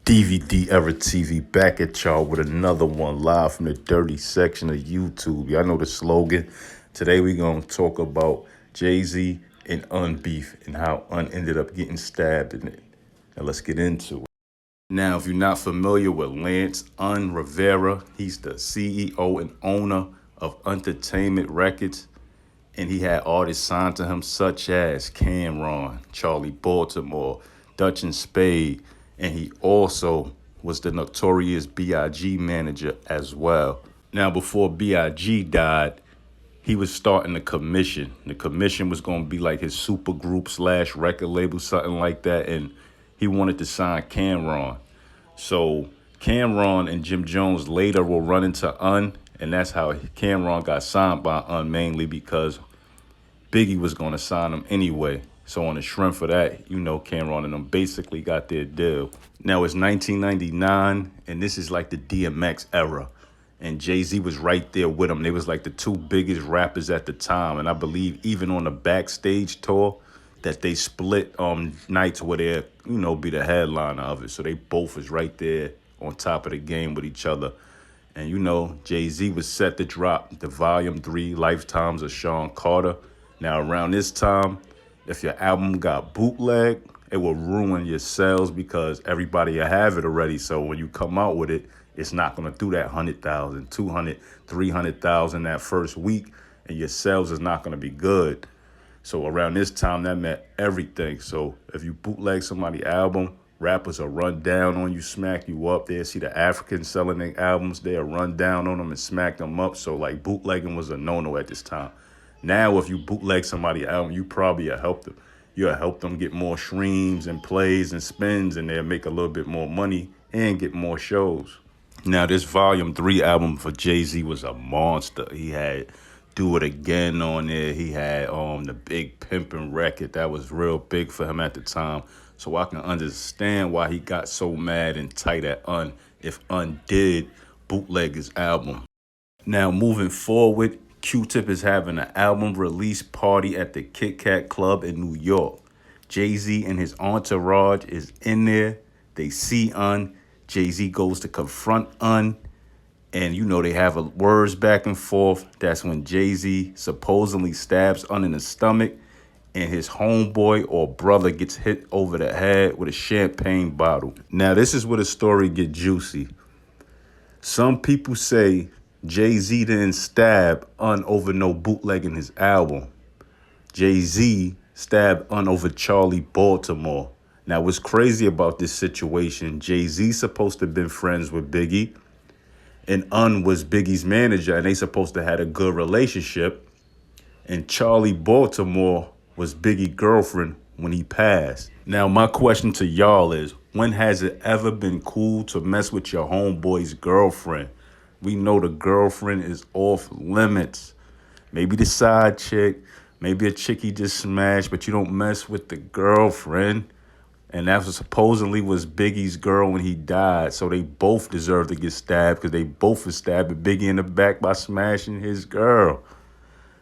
DVD Era TV back at y'all with another one live from the dirty section of YouTube. Y'all know the slogan. Today we gonna talk about JayZ and Un beef and how Un ended up getting stabbed in it. Now let's get into it. Now, if you're not familiar with Lance Un Rivera, he's the CEO and owner of Entertainment Records, and he had artists signed to him such as Camron, Charlie Baltimore, Dutch and Spade, and he also was the notorious B.I.G. manager as well. Now, before B.I.G. died, he was starting the commission. The commission was going to be like his super group / record label, something like that, and he wanted to sign Camron. So Camron and Jim Jones later will run into Un, and that's how Camron got signed by Un, mainly because Biggie was going to sign him anyway. So on the shrimp for that, Camron and them basically got their deal. Now it's 1999, and this is like the DMX era. And JayZ was right there with them. They was like the two biggest rappers at the time. And I believe even on the backstage tour that they split nights where they'll, be the headliner of it. So they both was right there on top of the game with each other. And JayZ was set to drop the Volume 3 Lifetimes of Sean Carter. Now, around this time, if your album got bootleg, it will ruin your sales because everybody will have it already. So when you come out with it, it's not going to do that 100,000, 200, 300,000 that first week, and your sales is not going to be good. So around this time, that meant everything. So if you bootleg somebody's album, rappers will run down on you, smack you up. They'll see the Africans selling their albums, they'll run down on them and smack them up. So like bootlegging was a no-no at this time. Now, if you bootleg somebody's album, you probably will help them. You'll help them get more streams and plays and spins, and they'll make a little bit more money and get more shows. Now, this Volume 3 album for JayZ was a monster. He had Do It Again on there. He had the Big Pimpin' record. That was real big for him at the time. So I can understand why he got so mad and tight at Un if Un did bootleg his album. Now, moving forward, Q-Tip is having an album release party at the Kit Kat Club in New York. JayZ and his entourage is in there. They see Un. JayZ goes to confront Un. And, they have words back and forth. That's when JayZ supposedly stabs Un in the stomach. And his homeboy or brother gets hit over the head with a champagne bottle. Now, this is where the story gets juicy. Some people say JayZ didn't stab Un over no bootlegging his album. JayZ stabbed Un over Charlie Baltimore. Now, what's crazy about this situation, JayZ supposed to have been friends with Biggie, and Un was Biggie's manager, and they supposed to have a good relationship. And Charlie Baltimore was Biggie's girlfriend when he passed. Now, my question to y'all is, when has it ever been cool to mess with your homeboy's girlfriend? We know the girlfriend is off limits. Maybe the side chick, maybe a chick he just smashed, but you don't mess with the girlfriend. And that supposedly was Biggie's girl when he died. So they both deserve to get stabbed because they both were stabbed Biggie in the back by smashing his girl.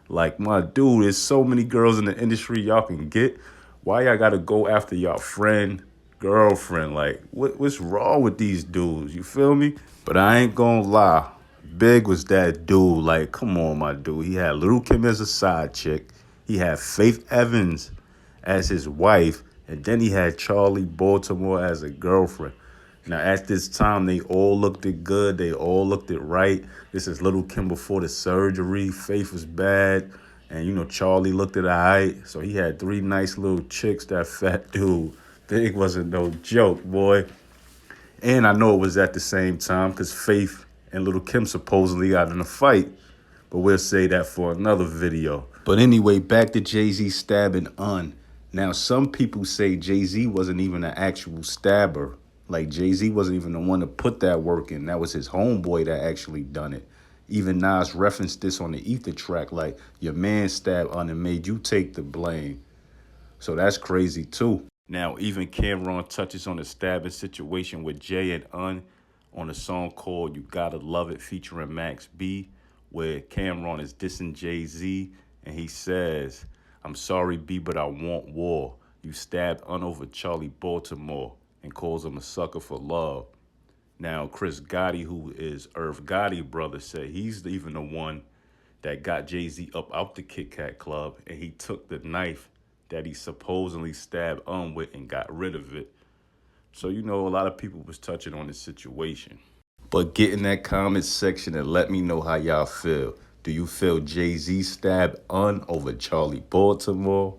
Like, my dude, there's so many girls in the industry y'all can get. Why y'all got to go after y'all friend, girlfriend? Like, what's wrong with these dudes? You feel me? But I ain't gonna lie. Big was that dude. Like, come on, my dude. He had Lil' Kim as a side chick. He had Faith Evans as his wife. And then he had Charlie Baltimore as a girlfriend. Now, at this time, they all looked it good. They all looked it right. This is Lil' Kim before the surgery. Faith was bad. And, Charlie looked it all right. So he had 3 nice little chicks, that fat dude. Big wasn't no joke, boy. And I know it was at the same time because Faith and Lil' Kim supposedly got in a fight. But we'll say that for another video. But anyway, back to JayZ stabbing Un. Now, some people say JayZ wasn't even an actual stabber. Like, JayZ wasn't even the one to put that work in. That was his homeboy that actually done it. Even Nas referenced this on the Ether track, like, your man stabbed Un and made you take the blame. So that's crazy, too. Now, even Camron touches on the stabbing situation with Jay and Un on a song called You Gotta Love It featuring Max B, where Camron is dissing JayZ, and he says, I'm sorry, B, but I want war. You stabbed Un over Charlie Baltimore. and calls him a sucker for love. Now, Chris Gotti, who is Irv Gotti brother, said he's even the one that got Jay-Z up out the Kit Kat Club, and he took the knife that he supposedly stabbed with and got rid of it. So, a lot of people was touching on this situation. But get in that comment section and let me know how y'all feel. Do you feel JayZ stabbed over Charlie Baltimore,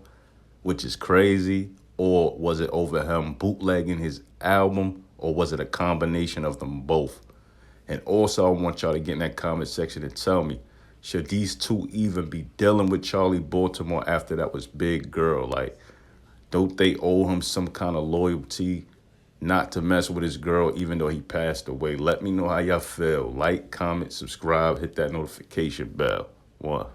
which is crazy? Or was it over him bootlegging his album? Or was it a combination of them both? And also, I want y'all to get in that comment section and tell me, should these two even be dealing with Charlie Baltimore after that was Big Girl? Like, don't they owe him some kind of loyalty not to mess with his girl even though he passed away? Let me know how y'all feel. Like, comment, subscribe, hit that notification bell. One.